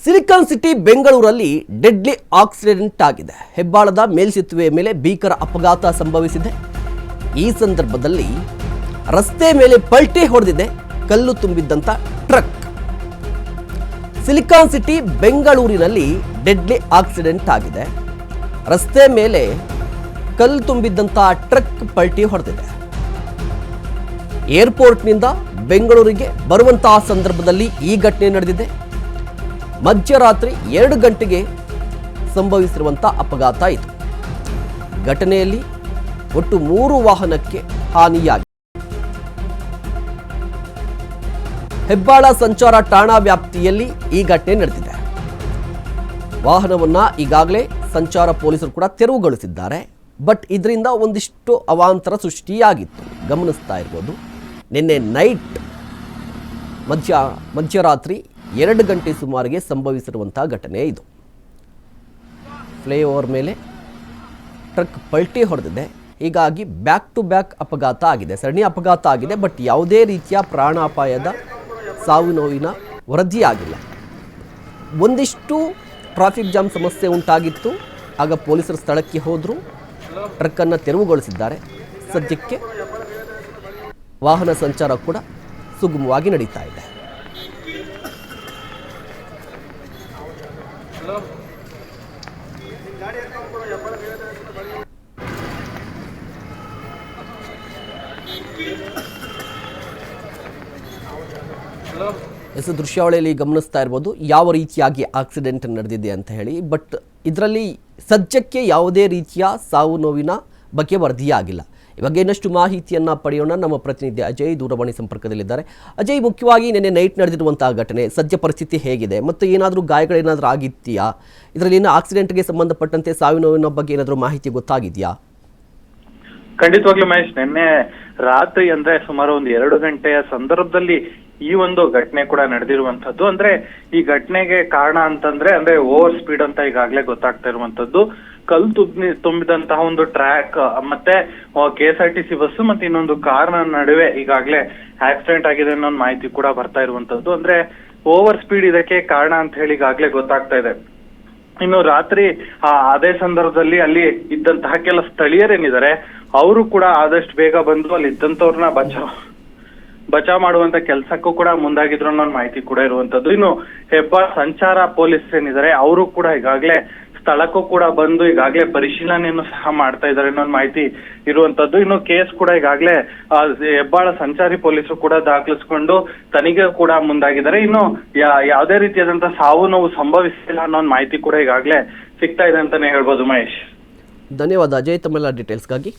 Silicon city ಬೆಂಗಳೂರಲ್ಲಿ deadly accident ಆಗಿದೆ. ಹೆಬ್ಬಾಳದ ಮೇಲ್ಸೇತುವೆಯ ಮೇಲೆ ಭೀಕರ ಅಪಘಾತ ಸಂಭವಿಸಿದೆ. ಈ ಸಂದರ್ಭದಲ್ಲಿ ರಸ್ತೆ ಮೇಲೆ ಪಲ್ಟಿ ಹೊಡೆದಿದೆ ಕಲ್ಲು ತುಂಬಿದ್ದಂಥ ಟ್ರಕ್. ಸಿಲಿಕಾನ್ ಸಿಟಿ ಬೆಂಗಳೂರಿನಲ್ಲಿ ಡೆಡ್ಲಿ ಆಕ್ಸಿಡೆಂಟ್ ಆಗಿದೆ. ರಸ್ತೆ ಮೇಲೆ ಕಲ್ಲು ತುಂಬಿದ್ದಂಥ ಟ್ರಕ್ ಪಲ್ಟಿ ಹೊಡೆದಿದೆ. ಏರ್ಪೋರ್ಟ್ನಿಂದ ಬೆಂಗಳೂರಿಗೆ ಬರುವಂತಹ ಸಂದರ್ಭದಲ್ಲಿ ಈ ಘಟನೆ ನಡೆದಿದೆ. ಮಧ್ಯರಾತ್ರಿ 2 ಗಂಟೆಗೆ ಸಂಭವಿಸಿರುವಂಥ ಅಪಘಾತ ಇದು. ಘಟನೆಯಲ್ಲಿ ಒಟ್ಟು 3 ವಾಹನಕ್ಕೆ ಹಾನಿಯಾಗಿದೆ. ಹೆಬ್ಬಾಳ ಸಂಚಾರ ಠಾಣಾ ವ್ಯಾಪ್ತಿಯಲ್ಲಿ ಈ ಘಟನೆ ನಡೆದಿದೆ. ವಾಹನವನ್ನ ಈಗಾಗಲೇ ಸಂಚಾರ ಪೊಲೀಸರು ಕೂಡ ತೆರವುಗೊಳಿಸಿದ್ದಾರೆ. ಬಟ್ ಇದರಿಂದ ಒಂದಿಷ್ಟು ಅವಾಂತರ ಸೃಷ್ಟಿಯಾಗಿತ್ತು. ಗಮನಿಸ್ತಾ ಇರ್ಬೋದು, ನಿನ್ನೆ ನೈಟ್ ಮಧ್ಯರಾತ್ರಿ 2 ಗಂಟೆ ಸುಮಾರಿಗೆ ಸಂಭವಿಸಿರುವಂಥ ಘಟನೆ ಇದು. ಫ್ಲೈಓವರ್ ಮೇಲೆ ಟ್ರಕ್ ಪಲ್ಟಿ ಹೊಡೆದಿದೆ. ಹೀಗಾಗಿ ಬ್ಯಾಕ್ ಟು ಬ್ಯಾಕ್ ಅಪಘಾತ ಆಗಿದೆ, ಸರಣಿ ಅಪಘಾತ ಆಗಿದೆ. ಬಟ್ ಯಾವುದೇ ರೀತಿಯ ಪ್ರಾಣಾಪಾಯದ ಸಾವು ನೋವಿನ ವರದಿಯಾಗಿಲ್ಲ. ಒಂದಿಷ್ಟು ಟ್ರಾಫಿಕ್ ಜಾಮ್ ಸಮಸ್ಯೆ ಉಂಟಾಗಿತ್ತು. ಆಗ ಪೊಲೀಸರು ಸ್ಥಳಕ್ಕೆ ಹೋದರು, ಟ್ರಕ್ಕನ್ನು ತೆರವುಗೊಳಿಸಿದ್ದಾರೆ. ಸದ್ಯಕ್ಕೆ ವಾಹನ ಸಂಚಾರ ಕೂಡ ಸುಗಮವಾಗಿ ನಡೀತಾ ಇದೆ. ದೃಶ್ಯಾವಳಿಯಲ್ಲಿ ಗಮನಿಸ್ತಾ ಇರ್ಬೋದು ಯಾವ ರೀತಿಯಾಗಿ ಆಕ್ಸಿಡೆಂಟ್ ನಡೆದಿದೆ ಅಂತ ಹೇಳಿ. ಬಟ್ ಇದರಲ್ಲಿ ಸದ್ಯಕ್ಕೆ ಯಾವುದೇ ರೀತಿಯ ಸಾವು ನೋವಿನ ಬಗ್ಗೆ ವರದಿಯಾಗಿಲ್ಲ. ಈ ಬಗ್ಗೆ ಇನ್ನಷ್ಟು ಮಾಹಿತಿಯನ್ನು ಪಡೆಯೋಣ. ನಮ್ಮ ಪ್ರತಿನಿಧಿ ಅಜಯ್ ದೂರವಾಣಿ ಸಂಪರ್ಕದಲ್ಲಿದ್ದಾರೆ. ಅಜಯ್, ಮುಖ್ಯವಾಗಿ ನಿನ್ನೆ ನೈಟ್ ನಡೆದಿರುವಂತಹ ಘಟನೆ, ಸದ್ಯ ಪರಿಸ್ಥಿತಿ ಹೇಗಿದೆ ಮತ್ತು ಏನಾದರೂ ಗಾಯಗಳೇನಾದರೂ ಆಗಿದೆಯಾ? ಇದರಲ್ಲಿ ಏನು ಆಕ್ಸಿಡೆಂಟ್ಗೆ ಸಂಬಂಧಪಟ್ಟಂತೆ ಸಾವು ನೋವಿನ ಬಗ್ಗೆ ಏನಾದರೂ ಮಾಹಿತಿ ಗೊತ್ತಾಗಿದೆಯಾ? ಖಂಡಿತವಾಗ್ಲೂ ಮಹೇಶ್, ನಿನ್ನೆ ರಾತ್ರಿ ಅಂದ್ರೆ ಸುಮಾರು ಒಂದು 2 ಗಂಟೆಯ ಸಂದರ್ಭದಲ್ಲಿ ಈ ಒಂದು ಘಟನೆ ಕೂಡ ನಡೆದಿರುವಂತದ್ದು. ಅಂದ್ರೆ ಈ ಘಟನೆಗೆ ಕಾರಣ ಅಂತಂದ್ರೆ ಓವರ್ ಸ್ಪೀಡ್ ಅಂತ ಈಗಾಗಲೇ ಗೊತ್ತಾಗ್ತಾ ಇರುವಂತದ್ದು. ಕಲ್ಲು ತುಂಬಿದಂತಹ ಒಂದು ಟ್ರ್ಯಾಕ್ ಮತ್ತೆ KSRTC ಬಸ್ ಮತ್ತೆ ಇನ್ನೊಂದು ಕಾರ್ನ ನಡುವೆ ಈಗಾಗಲೇ ಆಕ್ಸಿಡೆಂಟ್ ಆಗಿದೆ ಅನ್ನೋ ಮಾಹಿತಿ ಕೂಡ ಬರ್ತಾ ಇರುವಂತದ್ದು. ಅಂದ್ರೆ ಓವರ್ ಸ್ಪೀಡ್ ಇದಕ್ಕೆ ಕಾರಣ ಅಂತ ಹೇಳಿ ಈಗಾಗಲೇ ಗೊತ್ತಾಗ್ತಾ ಇದೆ. ಇನ್ನು ರಾತ್ರಿ ಅದೇ ಸಂದರ್ಭದಲ್ಲಿ ಅಲ್ಲಿ ಇದ್ದಂತಹ ಕೆಲ ಸ್ಥಳೀಯರೇನಿದ್ದಾರೆ ಅವರು ಕೂಡ ಆದಷ್ಟು ಬೇಗ ಬಂದು ಅಲ್ಲಿ ಇದ್ದಂತವ್ರನ್ನ ಬಚಾವ್ ಮಾಡುವಂತ ಕೆಲಸಕ್ಕೂ ಕೂಡ ಮುಂದಾಗಿದ್ರು ಅನ್ನೋ ಮಾಹಿತಿ ಕೂಡ ಇರುವಂತದ್ದು. ಇನ್ನು ಹೆಬ್ಬಾಳ ಸಂಚಾರ ಪೊಲೀಸ್ ಏನಿದ್ದಾರೆ ಅವರು ಕೂಡ ಈಗಾಗಲೇ ಸ್ಥಳಕ್ಕೂ ಕೂಡ ಬಂದು ಈಗಾಗಲೇ ಪರಿಶೀಲನೆಯನ್ನು ಸಹ ಮಾಡ್ತಾ ಇದ್ದಾರೆ ಅನ್ನೋ ಮಾಹಿತಿ ಇರುವಂತದ್ದು. ಇನ್ನು ಕೇಸ್ ಕೂಡ ಈಗಾಗಲೇ ಹೆಬ್ಬಾಳ ಸಂಚಾರಿ ಪೊಲೀಸರು ಕೂಡ ದಾಖಲಿಸಿಕೊಂಡು ತನಿಖೆ ಕೂಡ ಮುಂದಾಗಿದ್ದಾರೆ. ಇನ್ನು ಯಾವುದೇ ರೀತಿಯಾದಂತಹ ಸಾವು ನೋವು ಸಂಭವಿಸಿಲ್ಲ ಅನ್ನೋ ಮಾಹಿತಿ ಕೂಡ ಈಗಾಗಲೇ ಸಿಗ್ತಾ ಇದೆ ಅಂತಾನೆ ಹೇಳ್ಬೋದು ಮಹೇಶ್. ಧನ್ಯವಾದ ಅಜಯ್, ತಮ್ಮೆಲ್ಲ ಡೀಟೇಲ್ಸ್ಗಾಗಿ.